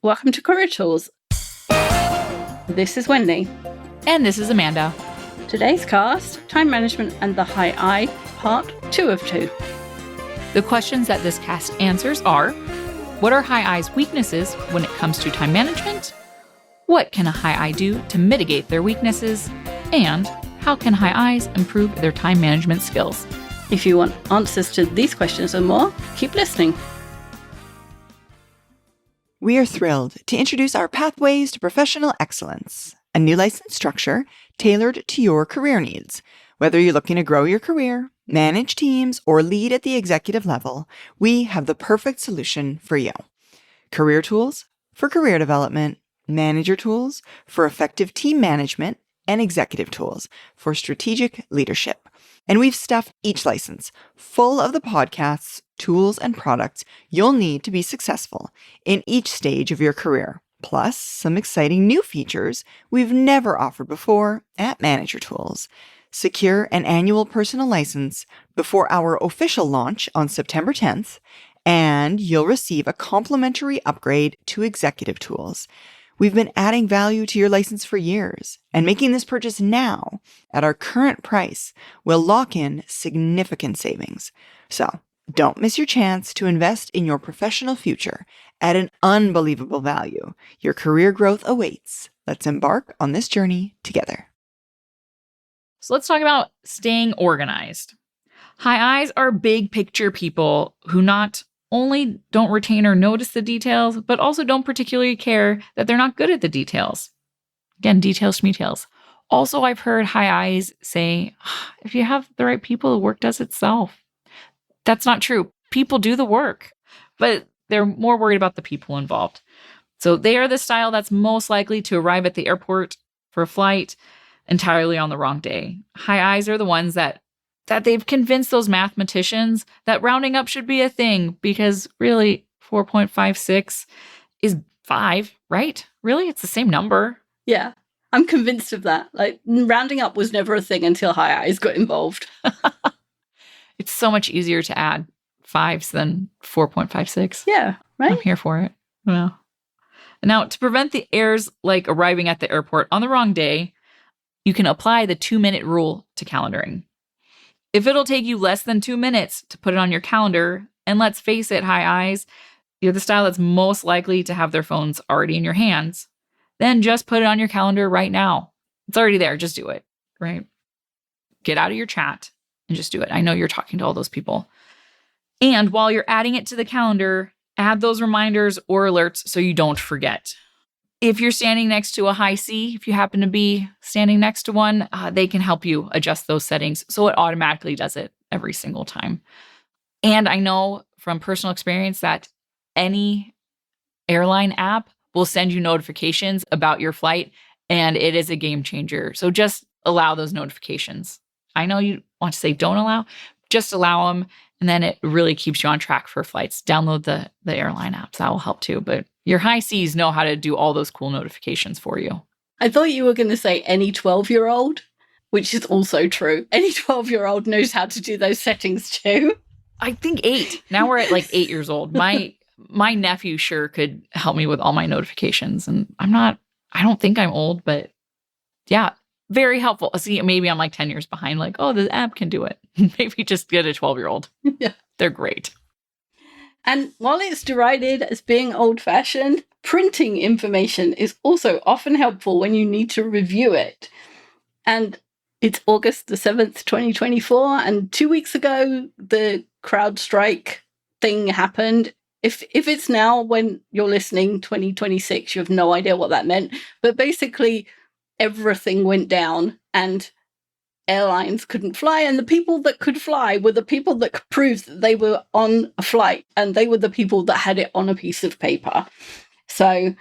Welcome to Career Tools. This is Wendy. And this is Amanda. Today's cast, Time Management and the High I, Part 2 of 2. The questions that this cast answers are, what are High I's weaknesses when it comes to time management? What can a High I do to mitigate their weaknesses? And how can High I's improve their time management skills? If you want answers to these questions and more, keep listening. We are thrilled to introduce our Pathways to Professional Excellence, a new license structure tailored to your career needs. Whether you're looking to grow your career, manage teams, or lead at the executive level, we have the perfect solution for you. Career tools for career development, manager tools for effective team management, and executive tools for strategic leadership. And we've stuffed each license full of the podcasts, tools, and products you'll need to be successful in each stage of your career, plus some exciting new features we've never offered before at Manager Tools. Secure an annual personal license before our official launch on September 10th, and you'll receive a complimentary upgrade to Executive Tools. We've been adding value to your license for years, and making this purchase now at our current price will lock in significant savings. So don't miss your chance to invest in your professional future at an unbelievable value. Your career growth awaits. Let's embark on this journey together. So let's talk about staying organized. High I's are big picture people who not only don't retain or notice the details, but also don't particularly care that they're not good at the details. Again, details, schmetails. Also, I've heard High I's say, if you have the right people, the work does itself. That's not true. People do the work, but they're more worried about the people involved. So they are the style that's most likely to arrive at the airport for a flight entirely on the wrong day. High I's are the ones that they've convinced those mathematicians that rounding up should be a thing, because really 4.56 is 5, right? Really? It's the same number. Yeah, I'm convinced of that. Like, rounding up was never a thing until High I's got involved. It's so much easier to add 5s than 4.56. Yeah, right? I'm here for it. Well, now, to prevent the errors like arriving at the airport on the wrong day, you can apply the 2-minute rule to calendaring. If it'll take you less than 2 minutes to put it on your calendar, and let's face it, High I's, you're the style that's most likely to have their phones already in your hands, then just put it on your calendar right now. It's already there. Just do it, right? Get out of your chat and just do it. I know you're talking to all those people. And while you're adding it to the calendar, add those reminders or alerts so you don't forget. If you're standing next to a High C, if you happen to be standing next to one, they can help you adjust those settings so it automatically does it every single time. And I know from personal experience that any airline app will send you notifications about your flight, and it is a game changer. So just allow those notifications. I know you want to say don't allow, just allow them, and then it really keeps you on track for flights. Download the airline apps. That will help too. But your High Cs know how to do all those cool notifications for you. I thought you were going to say any 12-year-old, which is also true. Any 12-year-old knows how to do those settings too. I think 8. Now we're at like 8 years old. My nephew sure could help me with all my notifications. And I don't think I'm old, but yeah, very helpful. See, maybe I'm like 10 years behind, like, oh, the app can do it. Maybe just get a 12-year-old. Yeah. They're great. And while it's derided as being old-fashioned, printing information is also often helpful when you need to review it. And it's August the 7th, 2024, and 2 weeks ago, the CrowdStrike thing happened. If it's now when you're listening, 2026, you have no idea what that meant. But basically, everything went down, and airlines couldn't fly, and the people that could fly were the people that could prove that they were on a flight, and they were the people that had it on a piece of paper. So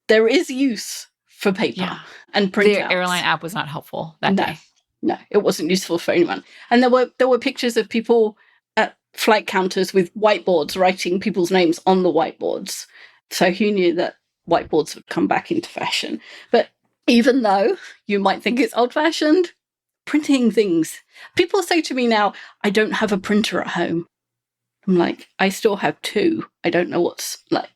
there is use for paper and printouts. The airline app was not helpful that day. No, it wasn't useful for anyone. And there were pictures of people at flight counters with whiteboards writing people's names on the whiteboards. So who knew that whiteboards would come back into fashion? But even though you might think it's old-fashioned, printing things. People say to me now, I don't have a printer at home. I'm like, I still have 2. I don't know what's like.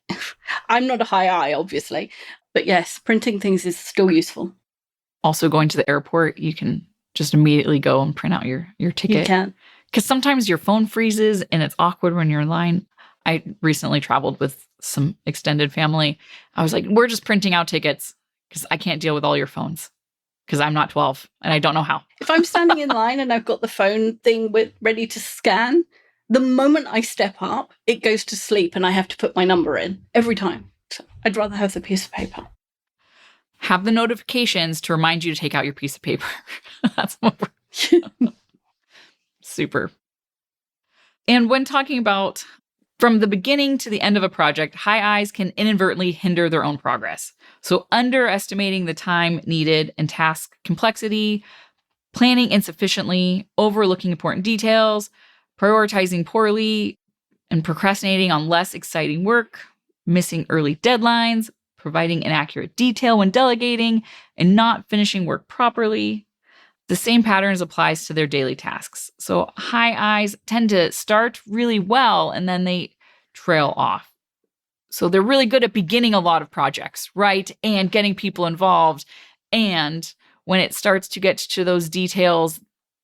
I'm not a high I, obviously. But yes, printing things is still useful. Also, going to the airport, you can just immediately go and print out your ticket. You can. Because sometimes your phone freezes and it's awkward when you're in line. I recently traveled with some extended family. I was like, we're just printing out tickets because I can't deal with all your phones because I'm not 12 and I don't know how. If I'm standing in line and I've got the phone thing ready to scan, the moment I step up, it goes to sleep and I have to put my number in every time. So I'd rather have the piece of paper. Have the notifications to remind you to take out your piece of paper. That's what we're super. And when talking about from the beginning to the end of a project, high I's can inadvertently hinder their own progress. So underestimating the time needed and task complexity, planning insufficiently, overlooking important details, prioritizing poorly, and procrastinating on less exciting work, missing early deadlines, providing inaccurate detail when delegating, and not finishing work properly. The same patterns applies to their daily tasks. So high I's tend to start really well and then they trail off. So they're really good at beginning a lot of projects, right? And getting people involved. And when it starts to get to those details,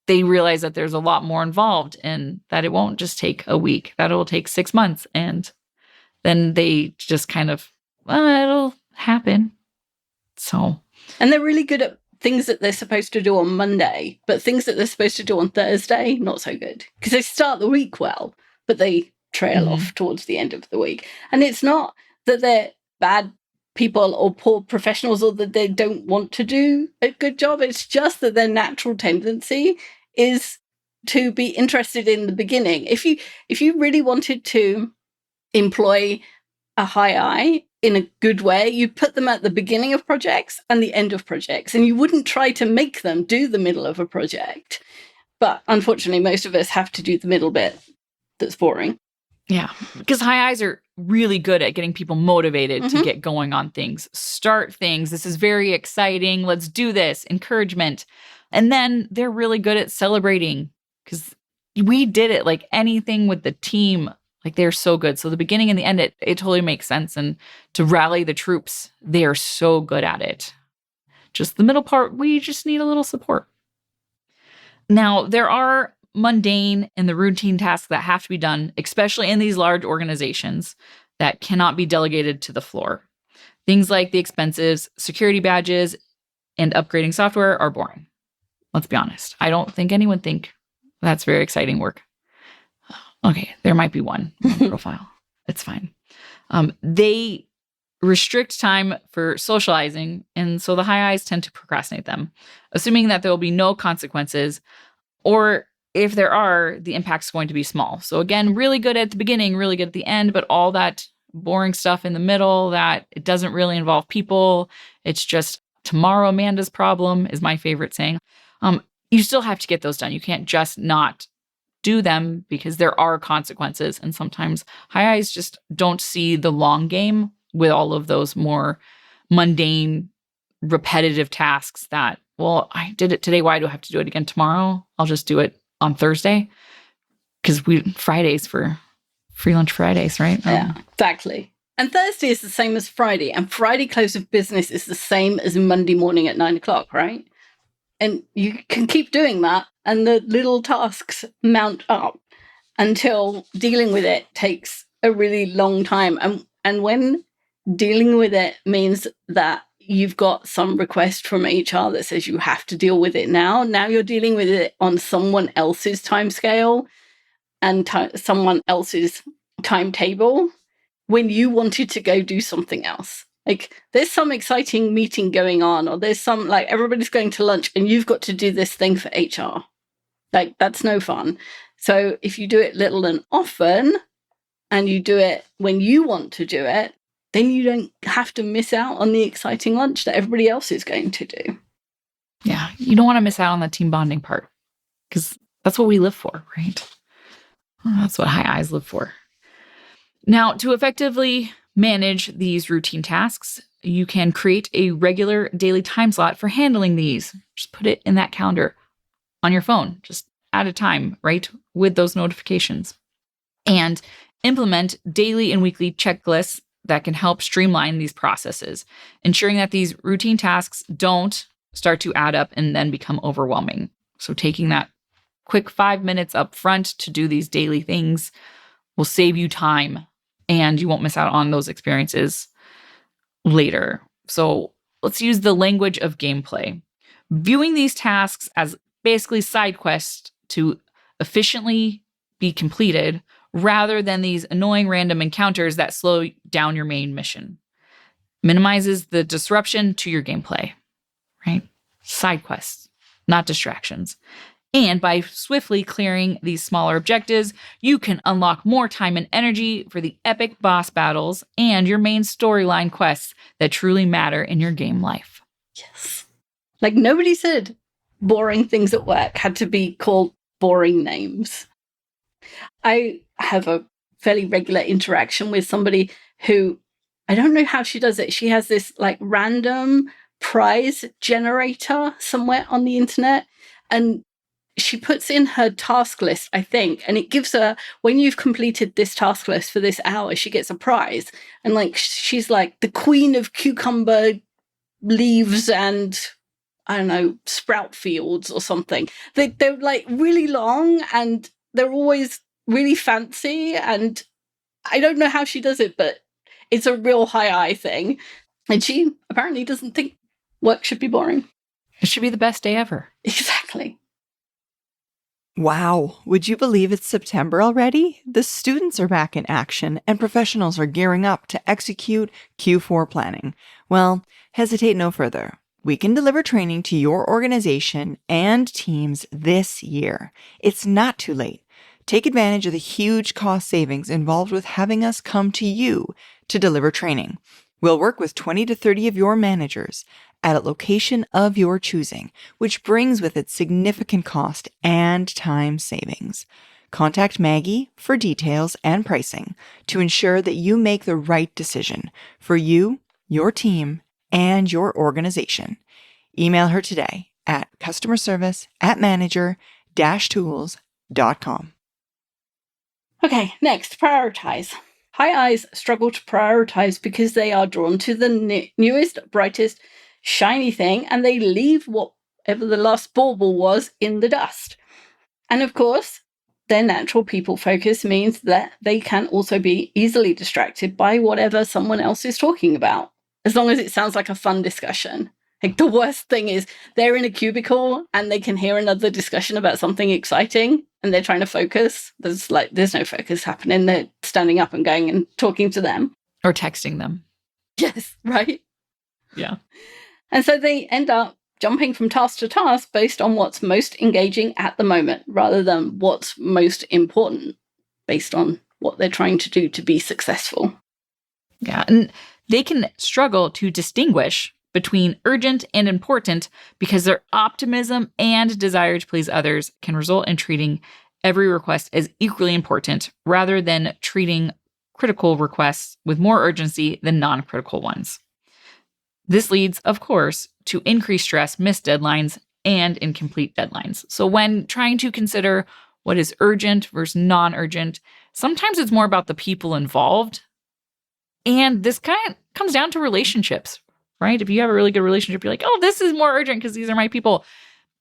they realize that there's a lot more involved and that it won't just take a week, that it'll take 6 months. And then they just kind of, well, it'll happen. So. And they're really good at things that they're supposed to do on Monday, but things that they're supposed to do on Thursday, not so good. Because they start the week well, but they trail off towards the end of the week. And it's not that they're bad people or poor professionals or that they don't want to do a good job. It's just that their natural tendency is to be interested in the beginning. If you really wanted to employ a high I in a good way, you put them at the beginning of projects and the end of projects, and you wouldn't try to make them do the middle of a project. But unfortunately, most of us have to do the middle bit that's boring. Yeah, because high I's are really good at getting people motivated to get going on things, start things. This is very exciting. Let's do this. Encouragement. And then they're really good at celebrating because we did it like anything with the team. Like they're so good. So the beginning and the end, it totally makes sense. And to rally the troops, they are so good at it. Just the middle part, we just need a little support. Now, there are mundane and the routine tasks that have to be done, especially in these large organizations that cannot be delegated to the floor. Things like the expenses, security badges, and upgrading software are boring. Let's be honest. I don't think anyone think that's very exciting work. Okay, there might be one profile. It's fine. They restrict time for socializing, and so the high I's tend to procrastinate them, assuming that there will be no consequences, or if there are, the impact's going to be small. So again, really good at the beginning, really good at the end, but all that boring stuff in the middle that it doesn't really involve people. It's just tomorrow Amanda's problem is my favorite saying. You still have to get those done. You can't just not do them because there are consequences. And sometimes high I's just don't see the long game with all of those more mundane, repetitive tasks that, well, I did it today. Why do I have to do it again tomorrow? I'll just do it on Thursday. Because Fridays for free lunch Fridays, right? Yeah, exactly. And Thursday is the same as Friday. And Friday close of business is the same as Monday morning at 9:00, right? And you can keep doing that. And the little tasks mount up until dealing with it takes a really long time. And when dealing with it means that you've got some request from HR that says you have to deal with it now. Now you're dealing with it on someone else's timescale and someone else's timetable when you wanted to go do something else. Like there's some exciting meeting going on, or there's some like everybody's going to lunch and you've got to do this thing for HR. Like that's no fun. So if you do it little and often and you do it when you want to do it, then you don't have to miss out on the exciting lunch that everybody else is going to do. Yeah, you don't want to miss out on the team bonding part because that's what we live for, right? That's what high I's live for. Now, to effectively manage these routine tasks, you can create a regular daily time slot for handling these. Just put it in that calendar on your phone. Just add a time, right, with those notifications. And implement daily and weekly checklists that can help streamline these processes, ensuring that these routine tasks don't start to add up and then become overwhelming. So taking that quick 5 minutes up front to do these daily things will save you time, and you won't miss out on those experiences later. So let's use the language of gameplay. Viewing these tasks as basically side quests to efficiently be completed rather than these annoying random encounters that slow down your main mission. Minimizes the disruption to your gameplay, right? Side quests, not distractions. And by swiftly clearing these smaller objectives, you can unlock more time and energy for the epic boss battles and your main storyline quests that truly matter in your game life. Yes. Like nobody said boring things at work had to be called boring names. I have a fairly regular interaction with somebody who, I don't know how she does it. She has this like random prize generator somewhere on the internet, and she puts in her task list, I think, and it gives her, when you've completed this task list for this hour, she gets a prize. And like, she's like the queen of cucumber leaves and, I don't know, sprout fields or something. They're like really long and they're always really fancy. And I don't know how she does it, but it's a real high thing. And she apparently doesn't think work should be boring. It should be the best day ever. Exactly. Wow, would you believe it's September already? The students are back in action and professionals are gearing up to execute Q4 planning. Well, hesitate no further. We can deliver training to your organization and teams this year. It's not too late. Take advantage of the huge cost savings involved with having us come to you to deliver training. We'll work with 20 to 30 of your managers at a location of your choosing, which brings with it significant cost and time savings. Contact Maggie for details and pricing to ensure that you make the right decision for you, your team, and your organization. Email her today at customerservice@manager-tools.com. Okay, next, prioritize. High eyes struggle to prioritize because they are drawn to the newest, brightest, shiny thing, and they leave whatever the last bauble was in the dust. And of course, their natural people focus means that they can also be easily distracted by whatever someone else is talking about, as long as it sounds like a fun discussion. Like the worst thing is they're in a cubicle and they can hear another discussion about something exciting and they're trying to focus. There's no focus happening. They're standing up and going and talking to them. Or texting them. Yes, right? Yeah. And so they end up jumping from task to task based on what's most engaging at the moment, rather than what's most important based on what they're trying to do to be successful. Yeah. And they can struggle to distinguish between urgent and important because their optimism and desire to please others can result in treating every request as equally important rather than treating critical requests with more urgency than non-critical ones. This leads, of course, to increased stress, missed deadlines, and incomplete deadlines. So when trying to consider what is urgent versus non-urgent, sometimes it's more about the people involved. And this kind of comes down to relationships, right? If you have a really good relationship, you're like, oh, this is more urgent because these are my people.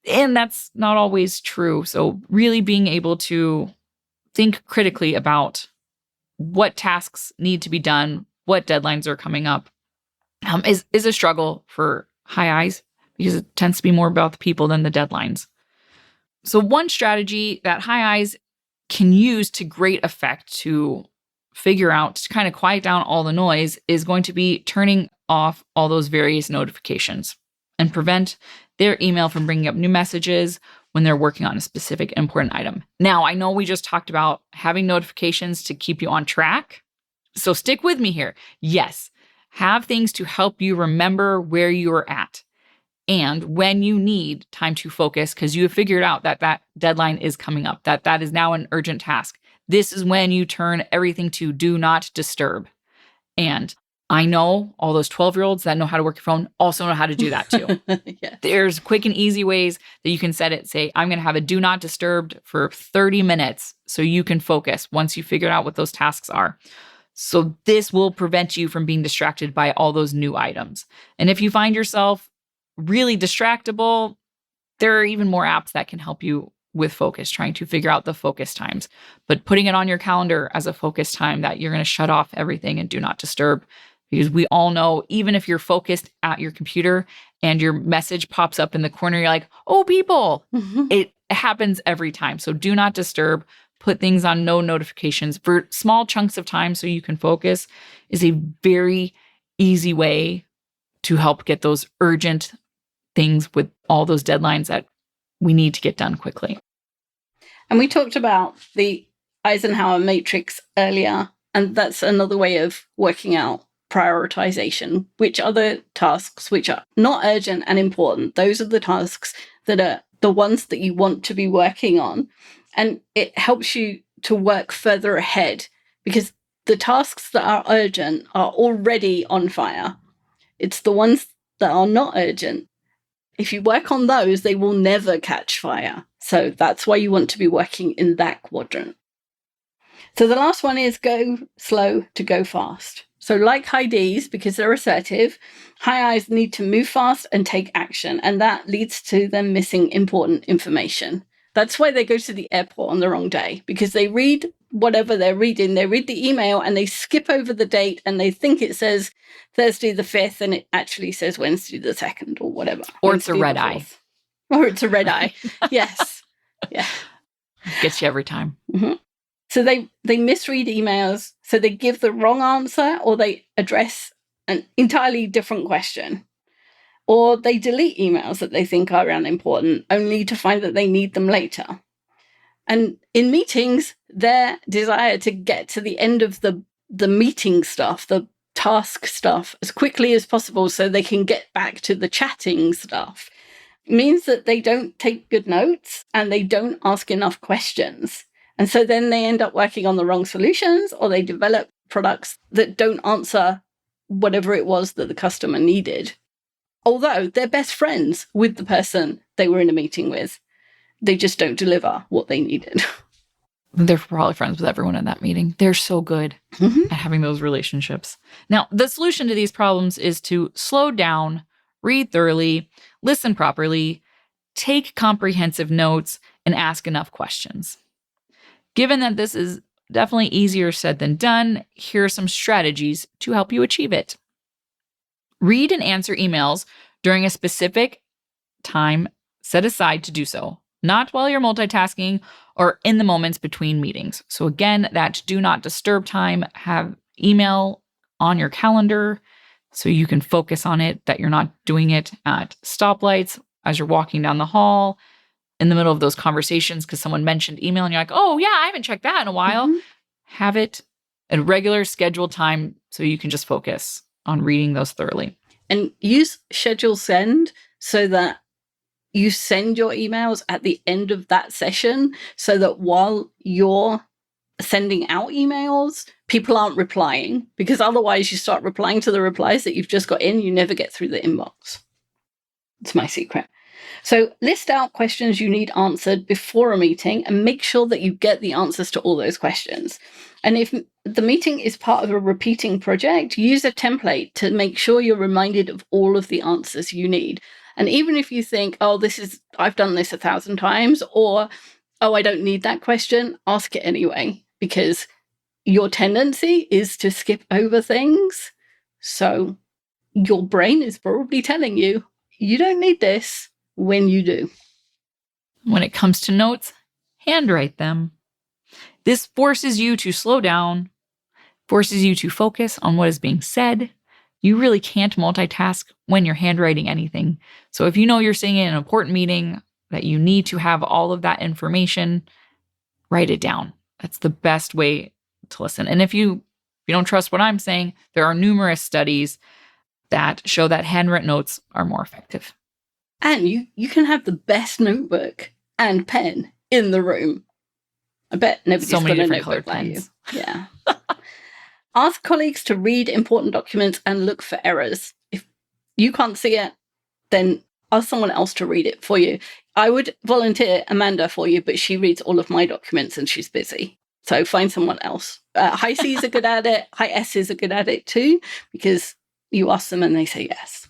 And that's not always true. So really being able to think critically about what tasks need to be done, what deadlines are coming up, is a struggle for high eyes because it tends to be more about the people than the deadlines. So one strategy that high eyes can use to great effect to figure out, to kind of quiet down all the noise, is going to be turning off all those various notifications and prevent their email from bringing up new messages when they're working on a specific important item. Now, I know we just talked about having notifications to keep you on track. So stick with me here. Yes, have things to help you remember where you're at and when you need time to focus because you have figured out that that deadline is coming up, that is now an urgent task. This is when you turn everything to do not disturb. And I know all those 12-year-olds that know how to work your phone also know how to do that too. Yeah. There's quick and easy ways that you can set it. Say, I'm going to have a do not disturb for 30 minutes so you can focus once you figure out what those tasks are. So this will prevent you from being distracted by all those new items. And if you find yourself really distractible, there are even more apps that can help you with focus, trying to figure out the focus times. But putting it on your calendar as a focus time that you're going to shut off everything and do not disturb. Because we all know, even if you're focused at your computer and your message pops up in the corner, you're like, oh, people. It happens every time. So do not disturb. Put things on no notifications for small chunks of time so you can focus is a very easy way to help get those urgent things with all those deadlines that we need to get done quickly. And we talked about the Eisenhower matrix earlier, and that's another way of working out prioritization. Which are the tasks which are not urgent and important? Those are the tasks that are the ones that you want to be working on. And it helps you to work further ahead because the tasks that are urgent are already on fire. It's the ones that are not urgent. If you work on those, they will never catch fire. So that's why you want to be working in that quadrant. So the last one is go slow to go fast. So like high Ds, because they're assertive, high Is need to move fast and take action. And that leads to them missing important information. That's why they go to the airport on the wrong day, because they read whatever they're reading. They read the email and they skip over the date and they think it says Thursday the 5th and it actually says Wednesday the 2nd or whatever. Or it's a red eye. Or it's a red eye. Yes. Yeah. Gets you every time. Mm-hmm. So they misread emails, so they give the wrong answer or they address an entirely different question. Or they delete emails that they think are unimportant, only to find that they need them later. And in meetings, their desire to get to the end of the meeting stuff, the task stuff, as quickly as possible so they can get back to the chatting stuff, means that they don't take good notes and they don't ask enough questions. And so then they end up working on the wrong solutions, or they develop products that don't answer whatever it was that the customer needed. Although they're best friends with the person they were in a meeting with, they just don't deliver what they needed. They're probably friends with everyone in that meeting. They're so good at having those relationships. Now, the solution to these problems is to slow down, read thoroughly, listen properly, take comprehensive notes, and ask enough questions. Given that this is definitely easier said than done, here are some strategies to help you achieve it. Read and answer emails during a specific time set aside to do so, not while you're multitasking or in the moments between meetings. So again, that do not disturb time, have email on your calendar so you can focus on it, that you're not doing it at stoplights as you're walking down the hall, in the middle of those conversations because someone mentioned email and you're like, oh yeah, I haven't checked that in a while. Have it at a regular scheduled time so you can just focus on reading those thoroughly. And use schedule send so that you send your emails at the end of that session so that while you're sending out emails, people aren't replying, because otherwise you start replying to the replies that you've just got in, you never get through the inbox. It's my secret. So list out questions you need answered before a meeting and make sure that you get the answers to all those questions. And if the meeting is part of a repeating project, use a template to make sure you're reminded of all of the answers you need. And even if you think, oh, I've done this 1,000 times, or, oh, I don't need that question, ask it anyway, because your tendency is to skip over things. So your brain is probably telling you, you don't need this when you do. When it comes to notes, handwrite them. This forces you to slow down, forces you to focus on what is being said. You really can't multitask when you're handwriting anything. So if you know you're saying in an important meeting that you need to have all of that information, write it down. That's the best way to listen. And if you don't trust what I'm saying, there are numerous studies that show that handwritten notes are more effective. And you can have the best notebook and pen in the room. I bet nobody's got a notebook like you. Yeah. Ask colleagues to read important documents and look for errors. If you can't see it, then ask someone else to read it for you. I would volunteer Amanda for you, but she reads all of my documents and she's busy. So find someone else. High C's are good at it. High S's are good at it too, because you ask them and they say yes.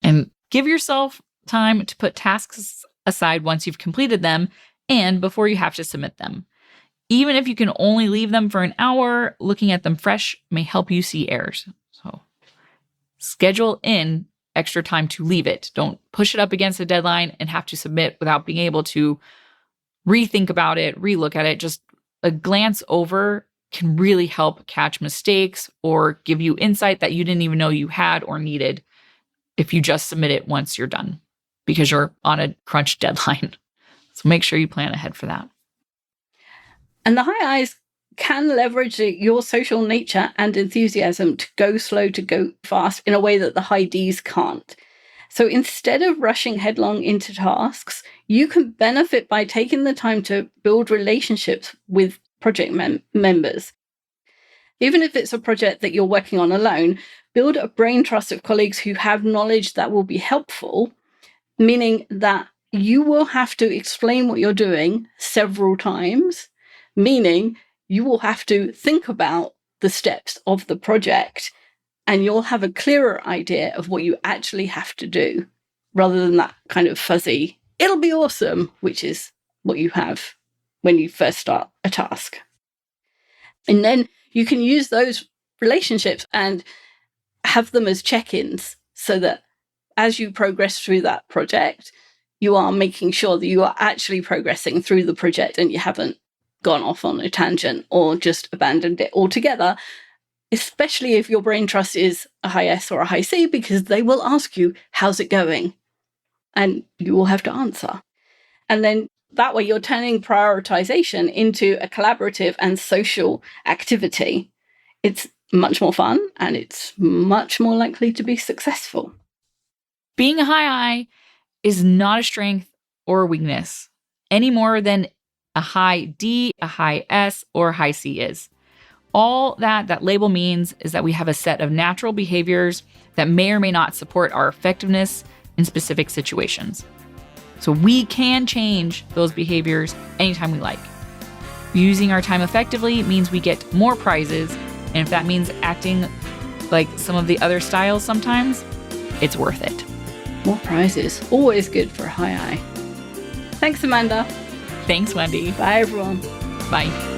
And give yourself time to put tasks aside once you've completed them and before you have to submit them. Even if you can only leave them for an hour, looking at them fresh may help you see errors. So schedule in extra time to leave it. Don't push it up against a deadline and have to submit without being able to rethink about it, relook at it. Just a glance over can really help catch mistakes or give you insight that you didn't even know you had or needed if you just submit it once you're done because you're on a crunch deadline. So make sure you plan ahead for that. And the high I's can leverage your social nature and enthusiasm to go slow, to go fast in a way that the high D's can't. So instead of rushing headlong into tasks, you can benefit by taking the time to build relationships with project members. Even if it's a project that you're working on alone, build a brain trust of colleagues who have knowledge that will be helpful, meaning that you will have to explain what you're doing several times, meaning you will have to think about the steps of the project and you'll have a clearer idea of what you actually have to do rather than that kind of fuzzy, it'll be awesome, which is what you have when you first start a task. And then you can use those relationships and have them as check-ins so that as you progress through that project, you are making sure that you are actually progressing through the project and you haven't gone off on a tangent or just abandoned it altogether, especially if your brain trust is a high S or a high C, because they will ask you, how's it going? And you will have to answer. And then that way you're turning prioritization into a collaborative and social activity. It's much more fun and it's much more likely to be successful. Being a high I is not a strength or a weakness any more than a high D, a high S, or a high C is. All that label means is that we have a set of natural behaviors that may or may not support our effectiveness in specific situations. So we can change those behaviors anytime we like. Using our time effectively means we get more prizes, and if that means acting like some of the other styles sometimes, it's worth it. More prizes. Always good for a high I. Thanks, Amanda. Thanks, Wendy. Bye, everyone. Bye.